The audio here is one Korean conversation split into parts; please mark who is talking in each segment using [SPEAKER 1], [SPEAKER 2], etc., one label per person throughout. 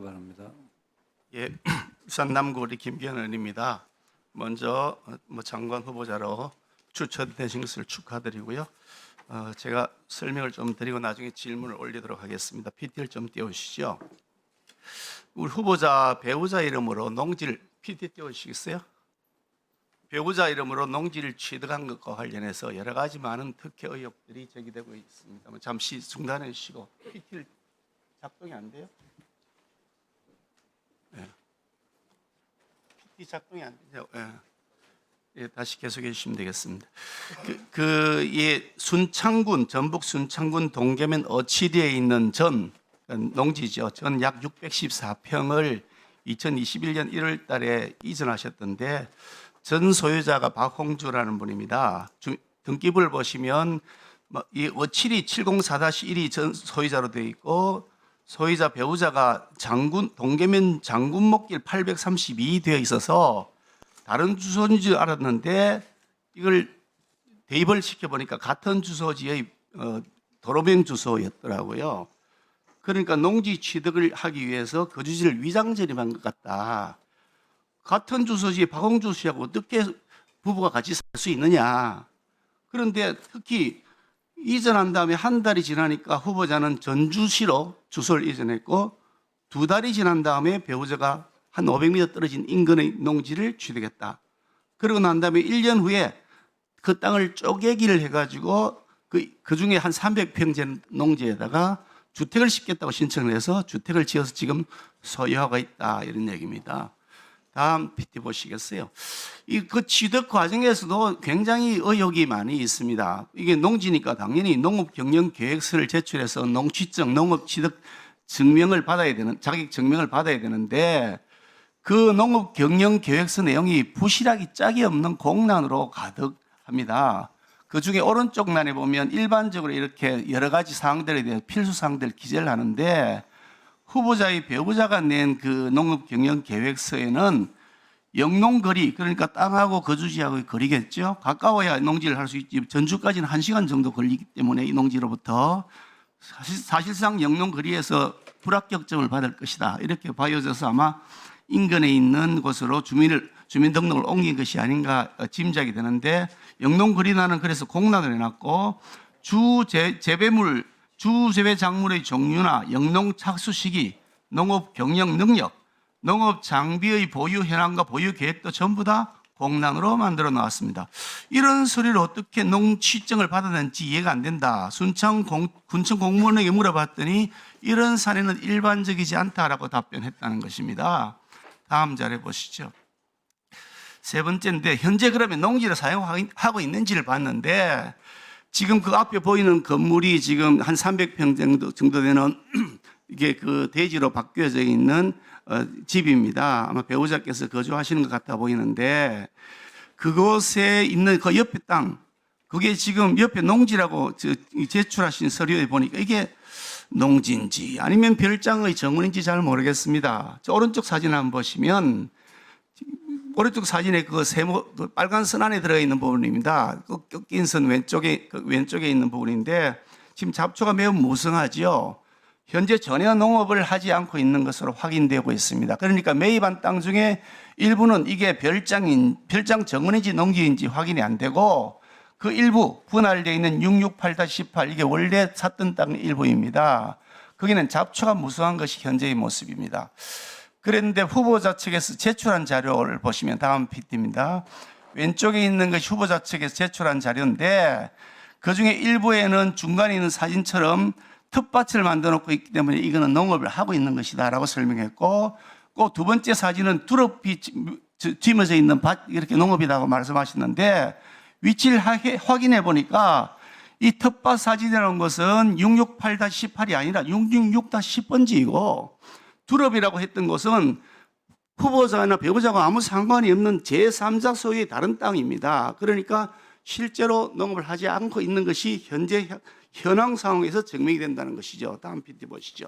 [SPEAKER 1] 하시기 바랍니다.
[SPEAKER 2] 예, 울산 남구 우리 김기현 의원입니다. 먼저 장관 후보자로 추천되신 것을 축하드리고요. 제가 설명을 좀 드리고 나중에 질문을 올리도록 하겠습니다. PT를 좀 띄워주시죠. 우리 후보자 배우자 이름으로 농지를 PT 띄워주시겠어요? 배우자 이름으로 농지를 취득한 것과 관련해서 여러 가지 많은 특혜 의혹들이 제기되고 있습니다. 잠시 중단해 주시고 PT를 작동이 안 돼요? 네. PT 작동이 안 되죠? 예, 다시 계속해 주시면 되겠습니다. 순창군, 전북 순창군 동계면 어치리에 있는 농지죠. 전 약 614평을 2021년 1월 달에 이전하셨던데 전 소유자가 박홍주라는 분입니다. 등기부를 보시면 이 어치리 704-1이 전 소유자로 되어 있고 소유자 배우자가 동계면 장군목길 832 되어 있어서 다른 주소인 줄 알았는데 이걸 대입을 시켜보니까 같은 주소지의 도로명 주소였더라고요. 그러니까 농지 취득을 하기 위해서 거주지를 위장 전입한 것 같다. 같은 주소지에 박홍주 씨하고 어떻게 부부가 같이 살 수 있느냐. 그런데 특히 이전한 다음에 한 달이 지나니까 후보자는 전주시로 주소를 이전했고 2달이 지난 다음에 배우자가 한 500m 떨어진 인근의 농지를 취득했다. 그러고 난 다음에 1년 후에 그 땅을 쪼개기를 해가지고 그 중에 한 300평 되는 농지에다가 주택을 짓겠다고 신청을 해서 주택을 지어서 지금 소유하고 있다. 이런 얘기입니다. 다음 PT 보시겠어요? 그 취득 과정에서도 굉장히 의혹이 많이 있습니다. 이게 농지니까 당연히 농업경영계획서를 제출해서 농취증, 농업취득 증명을 받아야 되는, 자격 증명을 받아야 되는데 그 농업경영계획서 내용이 부실하기 짝이 없는 공란으로 가득합니다. 그 중에 오른쪽 난에 보면 일반적으로 이렇게 여러 가지 사항들에 대해 필수 사항들을 기재를 하는데 후보자의 배우자가 낸 그 농업경영계획서에는 영농거리, 그러니까 땅하고 거주지하고의 거리겠죠. 가까워야 농지를 할 수 있지. 전주까지는 1시간 정도 걸리기 때문에 이 농지로부터 사실상 영농거리에서 불합격점을 받을 것이다. 이렇게 봐여져서 아마 인근에 있는 곳으로 주민등록을 옮긴 것이 아닌가 짐작이 되는데 영농거리나는 그래서 공란을 해놨고 주재배 작물의 종류나 영농 착수 시기, 농업 경영 능력, 농업 장비의 보유 현황과 보유 계획도 전부 다 공란으로 만들어 나왔습니다. 이런 서류를 어떻게 농취증을 받았는지 이해가 안 된다. 군청 공무원에게 물어봤더니 이런 사례는 일반적이지 않다라고 답변했다는 것입니다. 다음 자료 보시죠. 세 번째인데 현재 그러면 농지를 사용하고 있는지를 봤는데 지금 그 앞에 보이는 건물이 지금 한 300평 정도 되는 이게 그 대지로 바뀌어져 있는 집입니다. 아마 배우자께서 거주하시는 것 같아 보이는데 그곳에 있는 그 옆에 땅, 그게 지금 옆에 농지라고 제출하신 서류에 보니까 이게 농지인지 아니면 별장의 정원인지 잘 모르겠습니다. 저 오른쪽 사진 한번 보시면 오른쪽 사진에 그 빨간 선 안에 들어있는 부분입니다. 그 낀 선 왼쪽에 있는 부분인데 지금 잡초가 매우 무성하죠. 현재 전혀 농업을 하지 않고 있는 것으로 확인되고 있습니다. 그러니까 매입한 땅 중에 일부는 이게 별장 정원인지 농지인지 확인이 안 되고 그 일부 분할되어 있는 668-18 이게 원래 샀던 땅 일부입니다. 거기는 잡초가 무성한 것이 현재의 모습입니다. 그런데 후보자 측에서 제출한 자료를 보시면 다음 PT입니다. 왼쪽에 있는 것이 후보자 측에서 제출한 자료인데 그중에 일부에는 중간에 있는 사진처럼 텃밭을 만들어 놓고 있기 때문에 이거는 농업을 하고 있는 것이다 라고 설명했고 그 두 번째 사진은 두릅이 짊어져 있는 밭 이렇게 농업이라고 말씀하셨는데 위치를 확인해 보니까 이 텃밭 사진이라는 것은 668-18이 아니라 666-10번지이고 두릅이라고 했던 것은 후보자나 배우자가 아무 상관이 없는 제3자 소유의 다른 땅입니다. 그러니까 실제로 농업을 하지 않고 있는 것이 현재 현황 상황에서 증명이 된다는 것이죠. 다음 PT 보시죠.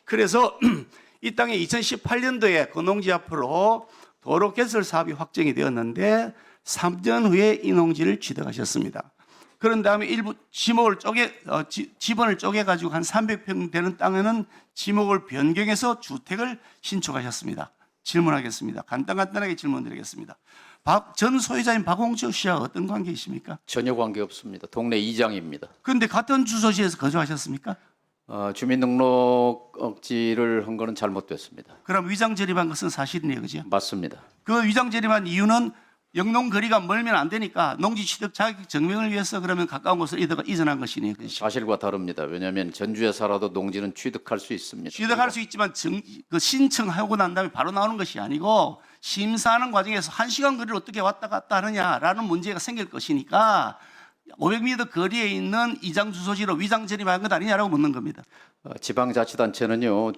[SPEAKER 2] 그래서 이 땅에 2018년도에 그 농지 앞으로 도로 개설 사업이 확정이 되었는데 3년 후에 이 농지를 취득하셨습니다. 그런 다음에 일부 지번을 쪼개 가지고 한 300평 되는 땅에는 지목을 변경해서 주택을 신축하셨습니다. 질문하겠습니다. 간단하게 질문드리겠습니다. 전 소유자인 박홍주 씨와 어떤 관계이십니까?
[SPEAKER 1] 전혀 관계 없습니다. 동네 이장입니다.
[SPEAKER 2] 그런데 같은 주소지에서 거주하셨습니까?
[SPEAKER 1] 주민등록지를 한 거는 잘못됐습니다.
[SPEAKER 2] 그럼 위장 재림한 것은 사실이네요, 그죠?
[SPEAKER 1] 맞습니다.
[SPEAKER 2] 그 위장 재림한 이유는 영농 거리가 멀면 안 되니까 농지 취득 자격 증명을 위해서 그러면 가까운 곳으로 이전한 것이네요, 그죠?
[SPEAKER 1] 사실과 다릅니다. 왜냐하면 전주에 살아도 농지는 취득할 수 있습니다.
[SPEAKER 2] 취득할 수 있지만 그 신청하고 난 다음에 바로 나오는 것이 아니고 심사하는 과정에서 1시간 거리를 어떻게 왔다 갔다 하느냐라는 문제가 생길 것이니까 500m 거리에 있는 이장 주소지로 위장 재림한 것 아니냐라고 묻는 겁니다.
[SPEAKER 1] 지방자치단체는요,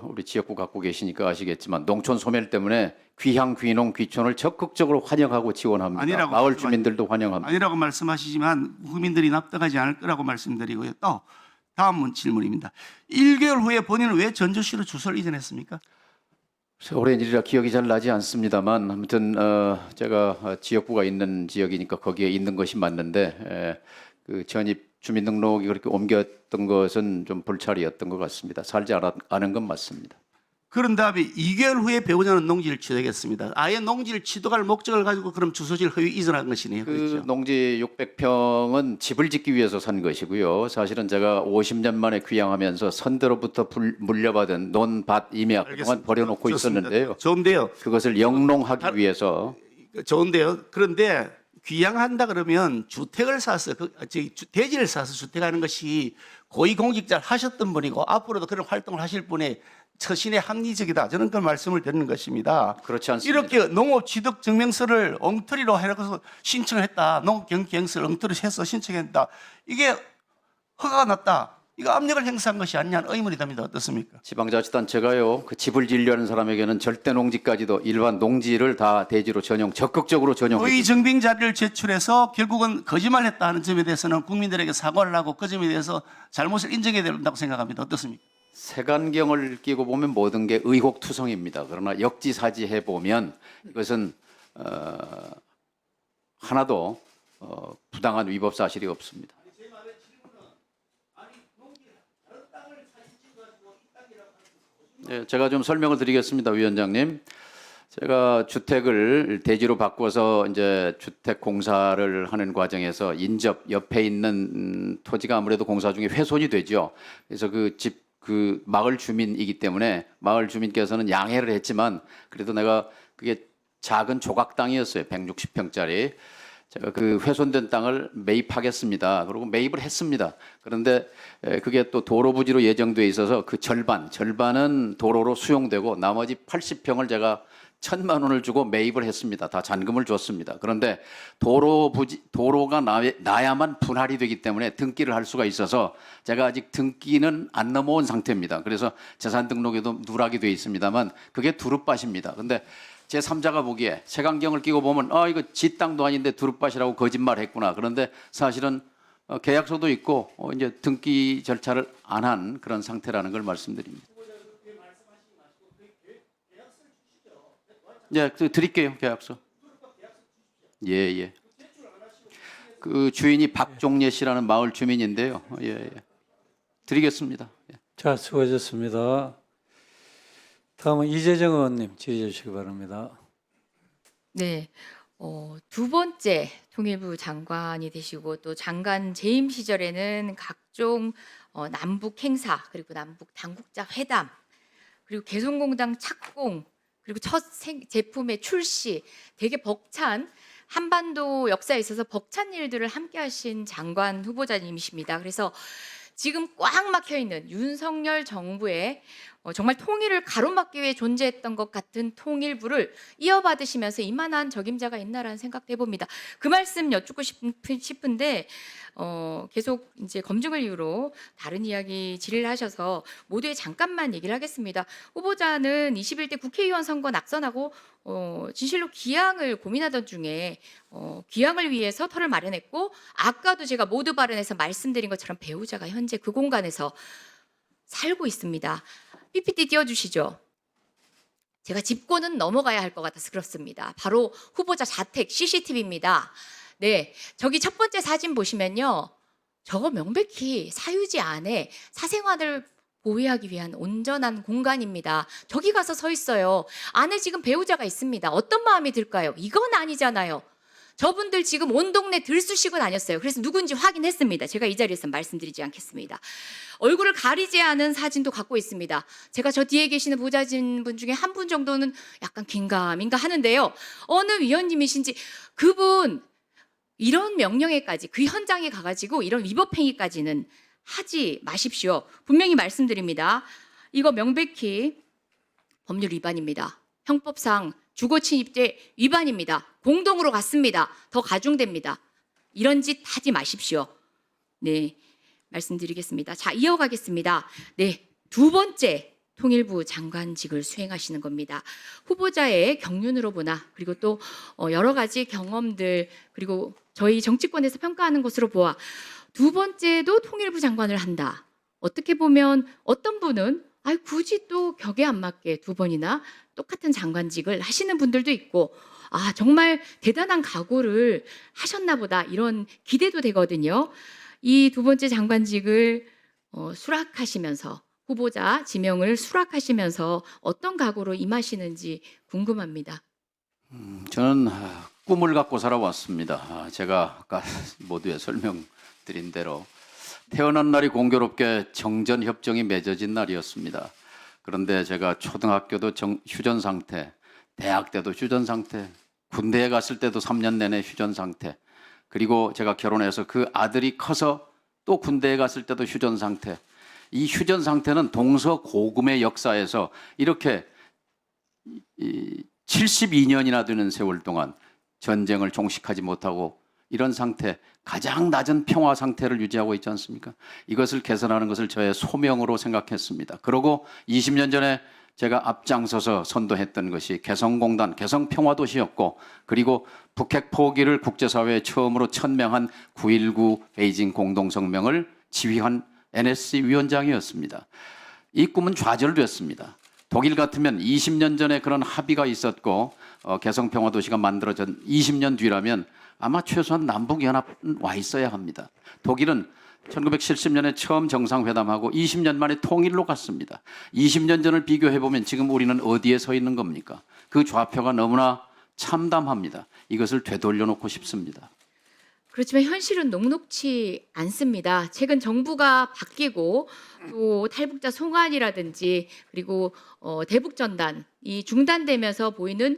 [SPEAKER 1] 우리 지역구 갖고 계시니까 아시겠지만 농촌 소멸 때문에 귀향, 귀농, 귀촌을 적극적으로 환영하고 지원합니다.
[SPEAKER 2] 아니라고
[SPEAKER 1] 마을 주민들도 환영합니다.
[SPEAKER 2] 아니라고 말씀하시지만 국민들이 납득하지 않을 거라고 말씀드리고요. 또 다음 질문입니다. 1개월 후에 본인은 왜 전주시로 주소를 이전했습니까?
[SPEAKER 1] 오랜 일이라 기억이 잘 나지 않습니다만 아무튼 제가 지역구가 있는 지역이니까 거기에 있는 것이 맞는데 그 전입 주민등록이 그렇게 옮겼던 것은 좀 불찰이었던 것 같습니다. 살지 않은 건 맞습니다.
[SPEAKER 2] 그런 다음에 2개월 후에 배우자는 농지를 취득했습니다. 아예 농지를 취득할 목적을 가지고 그럼 주소지를 허위 이전한 것이네요.
[SPEAKER 1] 그
[SPEAKER 2] 그렇죠?
[SPEAKER 1] 농지 600평은 집을 짓기 위해서 산 것이고요. 사실은 제가 50년 만에 귀향하면서 선대로부터 물려받은 논밭 임약 그동안 버려놓고
[SPEAKER 2] 좋습니다.
[SPEAKER 1] 있었는데요.
[SPEAKER 2] 좋은데요.
[SPEAKER 1] 그것을 영농하기 위해서
[SPEAKER 2] 좋은데요. 그런데 귀향한다 그러면 주택을 사서 대지를 사서 주택하는 것이 고위공직자를 하셨던 분이고 앞으로도 그런 활동을 하실 분의 처신에 합리적이다. 저는 그 말씀을 드리는 것입니다.
[SPEAKER 1] 그렇지 않습니다.
[SPEAKER 2] 이렇게 농업 취득 증명서를 엉터리로 해서 신청을 했다. 농업 경기서를 엉터리로 해서 신청했다. 이게 허가가 났다. 이거 압력을 행사한 것이 아니냐는 의문이 듭니다. 어떻습니까?
[SPEAKER 1] 지방자치단체가요, 그 집을 지으려는 사람에게는 절대 농지까지도 일반 농지를 다 대지로 적극적으로 전용해요.
[SPEAKER 2] 의의 증빙 자료를 제출해서 결국은 거짓말했다 하는 점에 대해서는 국민들에게 사과를 하고 그 점에 대해서 잘못을 인정해야 된다고 생각합니다. 어떻습니까?
[SPEAKER 1] 색안경을 끼고 보면 모든 게 의혹투성입니다. 그러나 역지사지해 보면 이것은 하나도 부당한 위법 사실이 없습니다. 네, 제가 좀 설명을 드리겠습니다, 위원장님. 제가 주택을 대지로 바꿔서 이제 주택 공사를 하는 과정에서 인접 옆에 있는 토지가 아무래도 공사 중에 훼손이 되죠. 그래서 그 마을 주민이기 때문에 마을 주민께서는 양해를 했지만 그래도 내가 그게 작은 조각 땅이었어요. 160평짜리. 제가 그 훼손된 땅을 매입하겠습니다. 그리고 매입을 했습니다. 그런데 그게 또 도로 부지로 예정돼 있어서 그 절반은 도로로 수용되고 나머지 80평을 제가 1,000만 원을 주고 매입을 했습니다. 다 잔금을 줬습니다. 그런데 도로가 나야만 분할이 되기 때문에 등기를 할 수가 있어서 제가 아직 등기는 안 넘어온 상태입니다. 그래서 재산 등록에도 누락이 되어 있습니다만 그게 두릅밭입니다. 근데 제3자가 보기에 색안경을 끼고 보면 이거 지 땅도 아닌데 두릅밭이라고 거짓말했구나. 그런데 사실은 계약서도 있고 이제 등기 절차를 안 한 그런 상태라는 걸 말씀드립니다. 네, 드릴게요, 계약서. 예. 그 주인이 박종례 씨라는 마을 주민인데요. 예. 드리겠습니다. 예.
[SPEAKER 3] 자, 수고하셨습니다. 다음은 이재정 의원님 질의해 주시기 바랍니다.
[SPEAKER 4] 네, 두 번째 통일부 장관이 되시고 또 장관 재임 시절에는 각종 남북 행사 그리고 남북 당국자 회담 그리고 개성공단 착공 그리고 첫 제품의 출시 되게 벅찬 한반도 역사에 있어서 벅찬 일들을 함께 하신 장관 후보자님이십니다. 그래서 지금 꽉 막혀 있는 윤석열 정부의 정말 통일을 가로막기 위해 존재했던 것 같은 통일부를 이어받으시면서 이만한 적임자가 있나라는 생각도 해봅니다. 그 말씀 여쭙고 싶은데 계속 이제 검증을 이유로 다른 이야기 질의를 하셔서 모두에 잠깐만 얘기를 하겠습니다. 후보자는 21대 국회의원 선거 낙선하고 진실로 귀향을 고민하던 중에 귀향을 위해서 터를 마련했고 아까도 제가 모두 발언에서 말씀드린 것처럼 배우자가 현재 그 공간에서 살고 있습니다. PPT 띄워주시죠. 제가 짚고는 넘어가야 할 것 같아서 그렇습니다. 바로 후보자 자택 CCTV입니다. 네, 저기 첫 번째 사진 보시면요. 저거 명백히 사유지 안에 사생활을 보호하기 위한 온전한 공간입니다. 저기 가서 서 있어요. 안에 지금 배우자가 있습니다. 어떤 마음이 들까요? 이건 아니잖아요. 저분들 지금 온 동네 들쑤시고 다녔어요. 그래서 누군지 확인했습니다. 제가 이 자리에서 말씀드리지 않겠습니다. 얼굴을 가리지 않은 사진도 갖고 있습니다. 제가 저 뒤에 계시는 보좌진 분 중에 한 분 정도는 약간 긴가민가 하는데요. 어느 위원님이신지 그분 이런 명령에까지 그 현장에 가가지고 이런 위법행위까지는 하지 마십시오. 분명히 말씀드립니다. 이거 명백히 법률 위반입니다. 형법상 주거침입죄 위반입니다. 공동으로 갔습니다. 더 가중됩니다. 이런 짓 하지 마십시오. 네, 말씀드리겠습니다. 자, 이어가겠습니다. 네, 두 번째 통일부 장관직을 수행하시는 겁니다. 후보자의 경륜으로 보나 그리고 또 여러 가지 경험들 그리고 저희 정치권에서 평가하는 것으로 보아 두 번째도 통일부 장관을 한다. 어떻게 보면 어떤 분은 굳이 또 격에 안 맞게 두 번이나 똑같은 장관직을 하시는 분들도 있고 정말 대단한 각오를 하셨나 보다 이런 기대도 되거든요. 이 두 번째 장관직을 수락하시면서 후보자 지명을 수락하시면서 어떤 각오로 임하시는지 궁금합니다.
[SPEAKER 1] 저는 꿈을 갖고 살아왔습니다. 제가 아까 모두에 설명드린 대로 태어난 날이 공교롭게 정전협정이 맺어진 날이었습니다. 그런데 제가 초등학교도 휴전 상태, 대학 때도 휴전 상태, 군대에 갔을 때도 3년 내내 휴전 상태, 그리고 제가 결혼해서 그 아들이 커서 또 군대에 갔을 때도 휴전 상태. 이 휴전 상태는 동서고금의 역사에서 이렇게 72년이나 되는 세월 동안 전쟁을 종식하지 못하고 이런 상태, 가장 낮은 평화 상태를 유지하고 있지 않습니까? 이것을 개선하는 것을 저의 소명으로 생각했습니다. 그러고 20년 전에 제가 앞장서서 선도했던 것이 개성공단, 개성평화도시였고 그리고 북핵 포기를 국제사회에 처음으로 천명한 9.19 베이징 공동성명을 지휘한 NSC 위원장이었습니다. 이 꿈은 좌절됐습니다. 독일 같으면 20년 전에 그런 합의가 있었고 개성평화도시가 만들어진 20년 뒤라면 아마 최소한 남북연합은 와 있어야 합니다. 독일은 1970년에 처음 정상회담하고 20년 만에 통일로 갔습니다. 20년 전을 비교해보면 지금 우리는 어디에 서 있는 겁니까? 그 좌표가 너무나 참담합니다. 이것을 되돌려 놓고 싶습니다.
[SPEAKER 4] 그렇지만 현실은 녹록치 않습니다. 최근 정부가 바뀌고 또 탈북자 송환이라든지 그리고 대북전단 이 중단되면서 보이는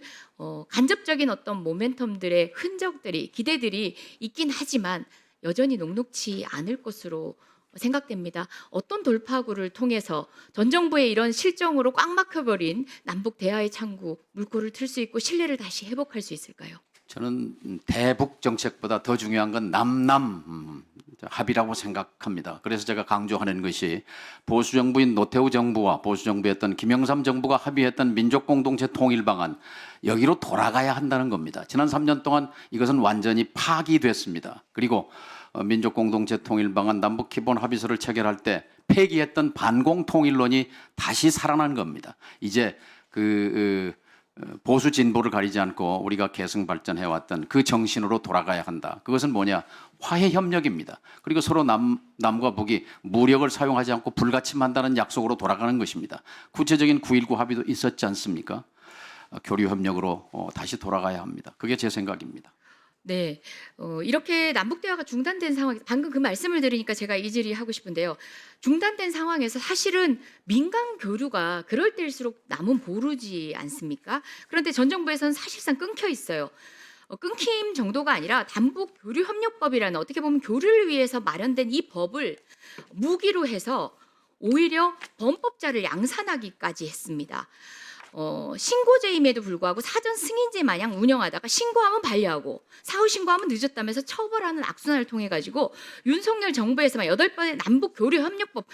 [SPEAKER 4] 간접적인 어떤 모멘텀들의 흔적들이 기대들이 있긴 하지만 여전히 녹록치 않을 것으로 생각됩니다. 어떤 돌파구를 통해서 전 정부의 이런 실정으로 꽉 막혀버린 남북 대화의 창구 물꼬를 틀 수 있고 신뢰를 다시 회복할 수 있을까요?
[SPEAKER 1] 저는 대북 정책보다 더 중요한 건 남남 합의라고 생각합니다. 그래서 제가 강조하는 것이 보수 정부인 노태우 정부와 보수 정부였던 김영삼 정부가 합의했던 민족 공동체 통일 방안 여기로 돌아가야 한다는 겁니다. 지난 3년 동안 이것은 완전히 파기됐습니다. 그리고 민족 공동체 통일 방안 남북 기본 합의서를 체결할 때 폐기했던 반공 통일론이 다시 살아난 겁니다. 이제 보수 진보를 가리지 않고 우리가 계승 발전해왔던 그 정신으로 돌아가야 한다. 그것은 뭐냐? 화해 협력입니다. 그리고 서로 남과 북이 무력을 사용하지 않고 불가침한다는 약속으로 돌아가는 것입니다. 구체적인 9.19 합의도 있었지 않습니까? 교류 협력으로 다시 돌아가야 합니다. 그게 제 생각입니다.
[SPEAKER 4] 네, 이렇게 남북 대화가 중단된 상황, 방금 그 말씀을 들으니까 제가 이 질의하고 싶은데요. 중단된 상황에서 사실은 민간 교류가 그럴 때일수록 남은 모르지 않습니까? 그런데 전 정부에서는 사실상 끊겨 있어요. 끊김 정도가 아니라 남북 교류 협력법이라는 어떻게 보면 교류를 위해서 마련된 이 법을 무기로 해서 오히려 범법자를 양산하기까지 했습니다. 신고제임에도 불구하고 사전 승인제 마냥 운영하다가 신고하면 반려하고 사후 신고하면 늦었다면서 처벌하는 악순환을 통해 가지고 윤석열 정부에서만 8번의 남북 교류 협력법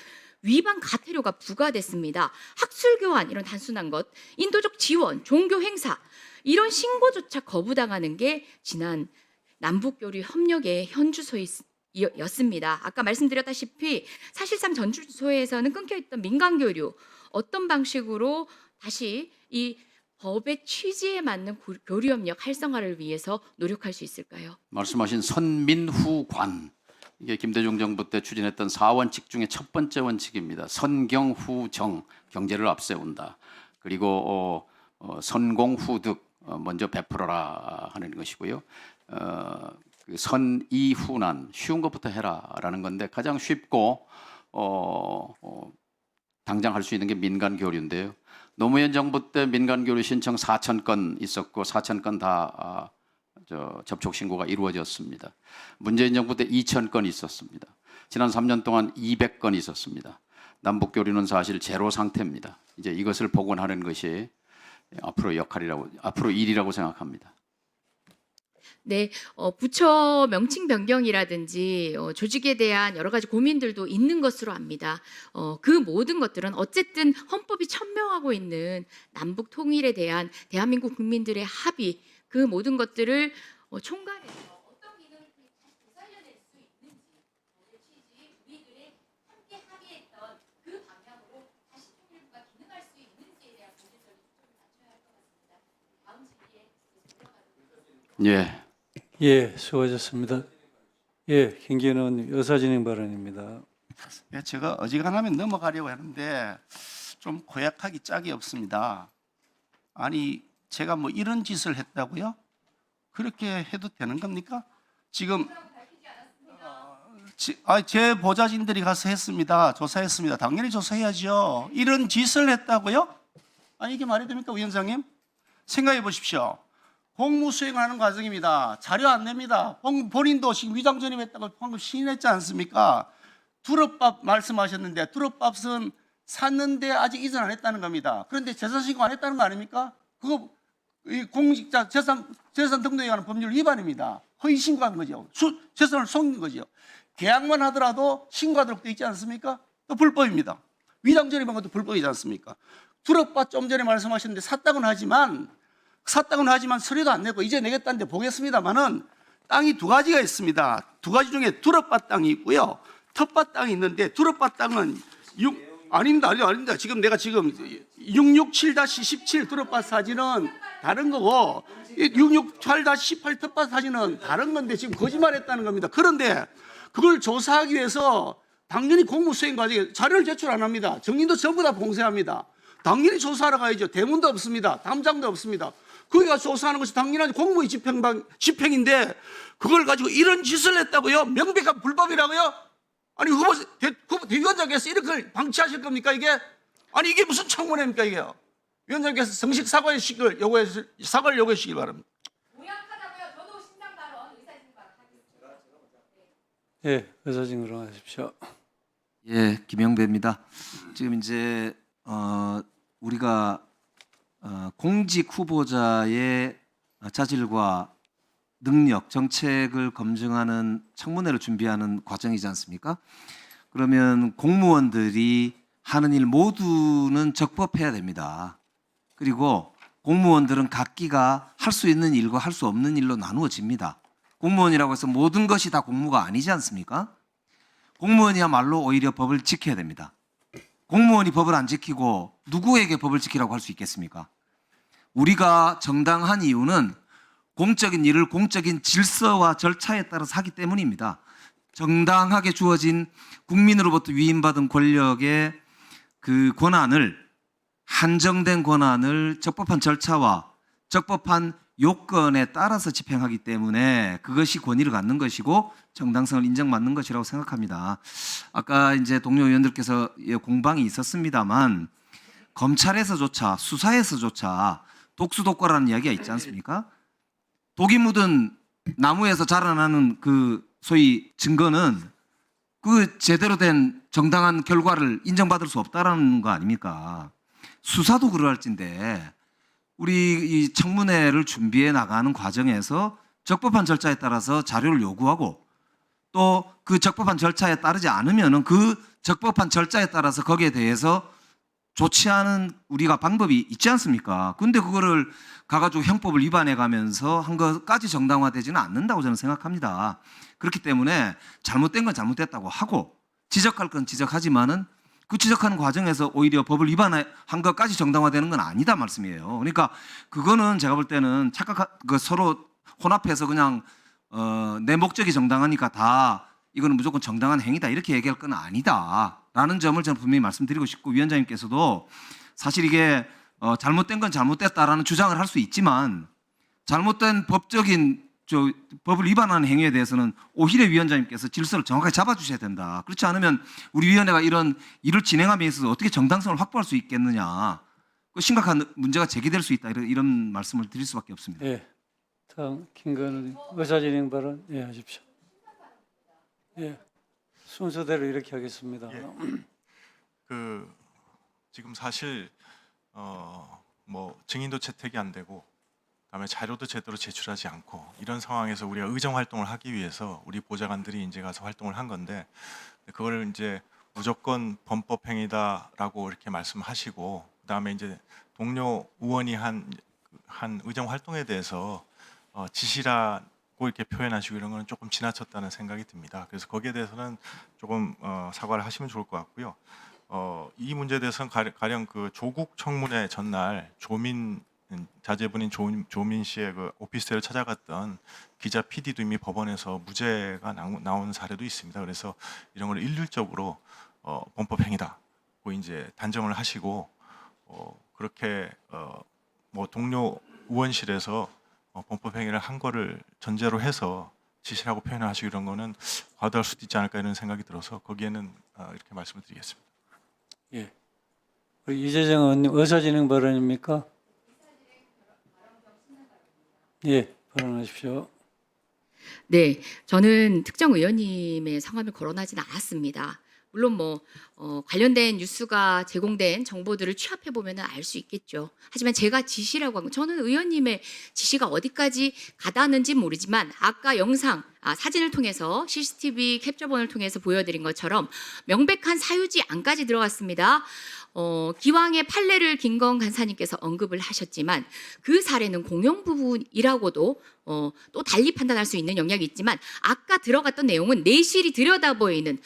[SPEAKER 4] 위반 가태료가 부과됐습니다. 학술 교환 이런 단순한 것, 인도적 지원, 종교 행사 이런 신고조차 거부당하는 게 지난 남북 교류 협력의 현주소였습니다. 아까 말씀드렸다시피 사실상 전주소에서는 끊겨 있던 민간 교류 어떤 방식으로 다시 이 법의 취지에 맞는 교류협력 활성화를 위해서 노력할 수 있을까요?
[SPEAKER 1] 말씀하신 선민후관, 이게 김대중 정부 때 추진했던 4원칙 중에 첫 번째 원칙입니다. 선경후정, 경제를 앞세운다. 그리고 선공후득, 먼저 베풀어라 하는 것이고요. 그 선이후난, 쉬운 것부터 해라라는 건데 가장 쉽고 당장 할 수 있는 게 민간 교류인데요. 노무현 정부 때 민간 교류 신청 4,000건 있었고 4,000건 다 접촉 신고가 이루어졌습니다. 문재인 정부 때 2,000건 있었습니다. 지난 3년 동안 200건 있었습니다. 남북 교류는 사실 제로 상태입니다. 이제 이것을 복원하는 것이 앞으로 일이라고 생각합니다.
[SPEAKER 4] 네, 부처 명칭 변경이라든지 조직에 대한 여러 가지 고민들도 있는 것으로 압니다. 그 모든 것들은 어쨌든 헌법이 천명하고 있는 남북 통일에 대한 대한민국 국민들의 합의, 그 모든 것들을 총괄해서 어떤 기능을 다시 되살려낼 수 있는지, 법의 취지, 우리들의 함께 합의했던 그 방향으로 다시 통일부가 기능할 수 있는지에 대한 문제점을 초점을 맞춰야 할 것 같습니다. 다음 질의에 들어가도록 하겠습니다.
[SPEAKER 1] 예.
[SPEAKER 3] 예, 수고하셨습니다. 예, 김기현 의원님 의사진행 발언입니다.
[SPEAKER 2] 예, 제가 어지간하면 넘어가려고 하는데 좀 고약하기 짝이 없습니다. 아니 제가 뭐 이런 짓을 했다고요? 그렇게 해도 되는 겁니까? 지금 제 보좌진들이 가서 했습니다. 조사했습니다. 당연히 조사해야죠. 이런 짓을 했다고요? 아니 이게 말이 됩니까, 위원장님? 생각해 보십시오. 공무 수행하는 과정입니다. 자료 안 냅니다. 본인도 지금 위장 전입했다고 방금 시인했지 않습니까? 두릅밥 말씀하셨는데 두릅밥은 샀는데 아직 이전 안 했다는 겁니다. 그런데 재산 신고 안 했다는 거 아닙니까? 그거 이 공직자 재산 등록에 관한 법률 위반입니다. 허위 신고한 거죠. 재산을 속인 거죠. 계약만 하더라도 신고하도록 되어 있지 않습니까? 또 불법입니다. 위장 전입한 것도 불법이지 않습니까? 두릅밥 좀 전에 말씀하셨는데 샀다고는 하지만 서류도 안 내고 이제 내겠다는데 보겠습니다만은 땅이 두 가지가 있습니다. 두 가지 중에 두릅밭 땅이 있고요. 텃밭 땅이 있는데 두릅밭 땅은 아닙니다. 지금 내가 667-17 두릅밭 사진은 다른 거고 668-18 텃밭 사진은 다른 건데 지금 거짓말했다는 겁니다. 그런데 그걸 조사하기 위해서 당연히 공무수행 과정에 자료를 제출 안 합니다. 정인도 전부 다 봉쇄합니다. 당연히 조사하러 가야죠. 대문도 없습니다. 담장도 없습니다. 거기가 조사하는 것이 당연한 공무의 집행인데 그걸 가지고 이런 짓을 했다고요? 명백한 불법이라고요? 아니 대위원장께서 이렇게 방치하실 겁니까 이게? 아니 이게 무슨 청문회입니까 이게요? 위원장께서 정식 사과를 요구하시길 바랍니다.
[SPEAKER 4] 고약하다고요. 저도 신당 발언, 의사진행 발언 하겠습니다.
[SPEAKER 3] 예, 의사진행 하십시오.
[SPEAKER 5] 예, 김영배입니다. 지금 이제 우리가 공직 후보자의 자질과 능력, 정책을 검증하는 청문회를 준비하는 과정이지 않습니까? 그러면 공무원들이 하는 일 모두는 적법해야 됩니다. 그리고 공무원들은 각기가 할 수 있는 일과 할 수 없는 일로 나누어집니다. 공무원이라고 해서 모든 것이 다 공무가 아니지 않습니까? 공무원이야말로 오히려 법을 지켜야 됩니다. 공무원이 법을 안 지키고 누구에게 법을 지키라고 할 수 있겠습니까? 우리가 정당한 이유는 공적인 일을 공적인 질서와 절차에 따라서 하기 때문입니다. 정당하게 주어진 국민으로부터 위임받은 권력의 그 권한을, 한정된 권한을 적법한 절차와 적법한 요건에 따라서 집행하기 때문에 그것이 권위를 갖는 것이고 정당성을 인정받는 것이라고 생각합니다. 아까 이제 동료 의원들께서 공방이 있었습니다만 검찰에서조차 수사에서조차 독수독과라는 이야기가 있지 않습니까? 독이 묻은 나무에서 자라나는 그 소위 증거는 그 제대로 된 정당한 결과를 인정받을 수 없다라는 거 아닙니까? 수사도 그럴진데 우리 이 청문회를 준비해 나가는 과정에서 적법한 절차에 따라서 자료를 요구하고 또 그 적법한 절차에 따르지 않으면은 그 적법한 절차에 따라서 거기에 대해서 조치하는 우리가 방법이 있지 않습니까? 근데 그거를 가가지고 형법을 위반해 가면서 한 것까지 정당화되지는 않는다고 저는 생각합니다. 그렇기 때문에 잘못된 건 잘못됐다고 하고 지적할 건 지적하지만은 그 지적하는 과정에서 오히려 법을 위반한 것까지 정당화되는 건 아니다 말씀이에요. 그러니까 그거는 제가 볼 때는 서로 혼합해서 그냥 내 목적이 정당하니까 다 이거는 무조건 정당한 행위다 이렇게 얘기할 건 아니다라는 점을 저는 분명히 말씀드리고 싶고, 위원장님께서도 사실 이게 잘못된 건 잘못됐다라는 주장을 할 수 있지만 잘못된 법을 위반하는 행위에 대해서는 오히려 위원장님께서 질서를 정확하게 잡아주셔야 된다. 그렇지 않으면 우리 위원회가 이런 일을 진행함에 있어서 어떻게 정당성을 확보할 수 있겠느냐. 심각한 문제가 제기될 수 있다. 이런 말씀을 드릴 수밖에 없습니다.
[SPEAKER 3] 예. 다음 김건희 의사진행 발언 하십시오. 예. 순서대로 이렇게 하겠습니다.
[SPEAKER 6] 지금 사실 뭐 증인도 채택이 안 되고 그다음에 자료도 제대로 제출하지 않고 이런 상황에서 우리가 의정 활동을 하기 위해서 우리 보좌관들이 이제 가서 활동을 한 건데, 그거를 이제 무조건 범법 행위다라고 이렇게 말씀하시고, 그다음에 이제 동료 의원이 한 의정 활동에 대해서 지시라고 이렇게 표현하시고 이런 거는 조금 지나쳤다는 생각이 듭니다. 그래서 거기에 대해서는 조금 사과를 하시면 좋을 것 같고요. 이 문제에 대해서는 가령 그 조국 청문회 전날 자제분인 조민 씨의 그 오피스텔을 찾아갔던 기자 PD도 이미 법원에서 무죄가 나온 사례도 있습니다. 그래서 이런 걸 일률적으로 범법 행위다고 이제 단정을 하시고, 그렇게 뭐 동료 의원실에서 범법 행위를 한 거를 전제로 해서 지시라고 표현을 하시고 이런 거는 과도할 수도 있지 않을까 이런 생각이 들어서 거기에는 이렇게 말씀을 드리겠습니다.
[SPEAKER 3] 예. 우리 이재정 의원님 의사진행 발언입니까? 예, 발언하십시오.
[SPEAKER 4] 네, 저는 특정 의원님의 성함을 거론하지는 않았습니다. 물론 뭐 관련된 뉴스가 제공된 정보들을 취합해 보면 알 수 있겠죠. 하지만 제가 지시라고 한 건, 저는 의원님의 지시가 어디까지 가닿았는지 모르지만 아까 사진을 통해서 CCTV 캡처본을 통해서 보여드린 것처럼 명백한 사유지 안까지 들어갔습니다. 기왕의 판례를 김건 간사님께서 언급을 하셨지만 그 사례는 공용 부분이라고도 또 달리 판단할 수 있는 영역이 있지만, 아까 들어갔던 내용은 내실이 들여다 보이는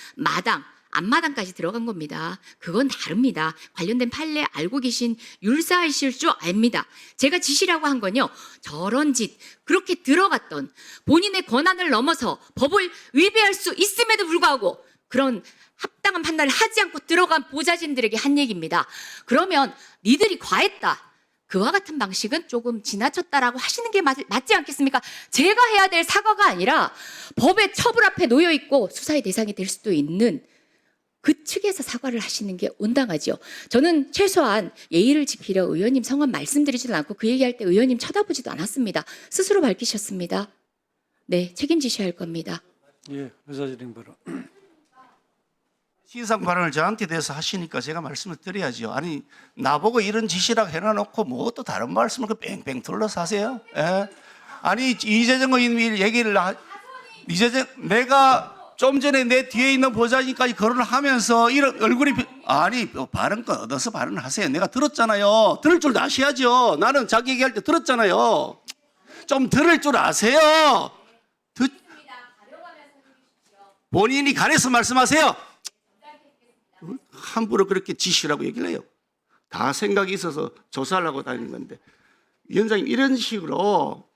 [SPEAKER 4] 앞마당까지 들어간 겁니다. 그건 다릅니다. 관련된 판례 알고 계신 율사이실 줄 압니다. 제가 지시라고 한 건요, 저런 짓 그렇게 들어갔던 본인의 권한을 넘어서 법을 위배할 수 있음에도 불구하고 그런 합당한 판단을 하지 않고 들어간 보좌진들에게 한 얘기입니다. 그러면 니들이 과했다, 그와 같은 방식은 조금 지나쳤다라고 하시는 게 맞지 않겠습니까? 제가 해야 될 사과가 아니라 법의 처벌 앞에 놓여 있고 수사의 대상이 될 수도 있는 그 측에서 사과를 하시는 게 온당하죠. 저는 최소한 예의를 지키려 의원님 성함 말씀드리지도 않고 그 얘기할 때 의원님 쳐다보지도 않았습니다. 스스로 밝히셨습니다. 네, 책임지셔야 할 겁니다.
[SPEAKER 3] 예, 의사진행 발언.
[SPEAKER 2] 시상 발언을 저한테 대해서 하시니까 제가 말씀을 드려야죠. 아니, 나보고 이런 지시라고 해놔놓고 뭐 또 다른 말씀을 그 뺑뺑 둘러서 하세요? 예? 아니, 이재정 의원님 얘기를 내가 좀 전에 내 뒤에 있는 보좌진까지 거론을 하면서 이런 얼굴이 발언권 얻어서 발언을 하세요. 내가 들었잖아요. 들을 줄 아셔야죠. 나는 자기 얘기할 때 들었잖아요. 좀 들을 줄 아세요. 본인이 가려서 말씀하세요. 함부로 그렇게 지시라고 얘기를 해요. 다 생각이 있어서 조사하려고 다니는 건데, 위원장님 이런 식으로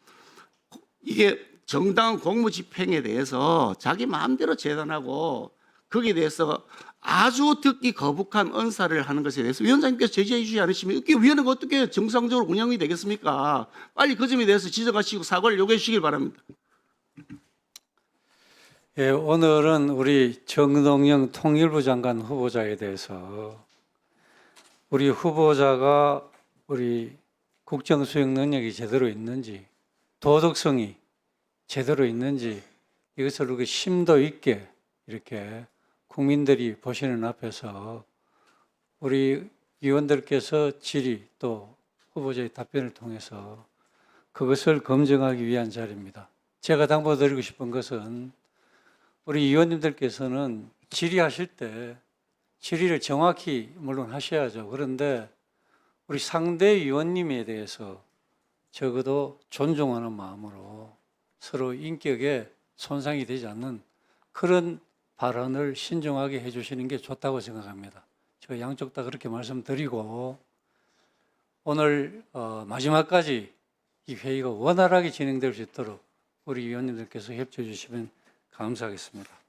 [SPEAKER 2] 이게 정당한 공무집행에 대해서 자기 마음대로 재단하고 거기에 대해서 아주 듣기 거북한 언사를 하는 것에 대해서 위원장님께서 제지해 주시지 않으시면 이게 위원회가 어떻게 정상적으로 운영이 되겠습니까? 빨리 그 점에 대해서 지적하시고 사과를 요구해 주시길 바랍니다.
[SPEAKER 3] 예, 오늘은 우리 정동영 통일부 장관 후보자에 대해서 우리 후보자가 우리 국정 수행 능력이 제대로 있는지, 도덕성이 제대로 있는지, 이것을 이렇게 심도 있게 이렇게 국민들이 보시는 앞에서 우리 위원들께서 질의 또 후보자의 답변을 통해서 그것을 검증하기 위한 자리입니다. 제가 당부드리고 싶은 것은, 우리 위원님들께서는 질의하실 때 질의를 정확히 물론 하셔야죠. 그런데 우리 상대 위원님에 대해서 적어도 존중하는 마음으로 서로 인격에 손상이 되지 않는 그런 발언을 신중하게 해주시는 게 좋다고 생각합니다. 저 양쪽 다 그렇게 말씀드리고 오늘 마지막까지 이 회의가 원활하게 진행될 수 있도록 우리 위원님들께서 협조해 주시면 감사하겠습니다.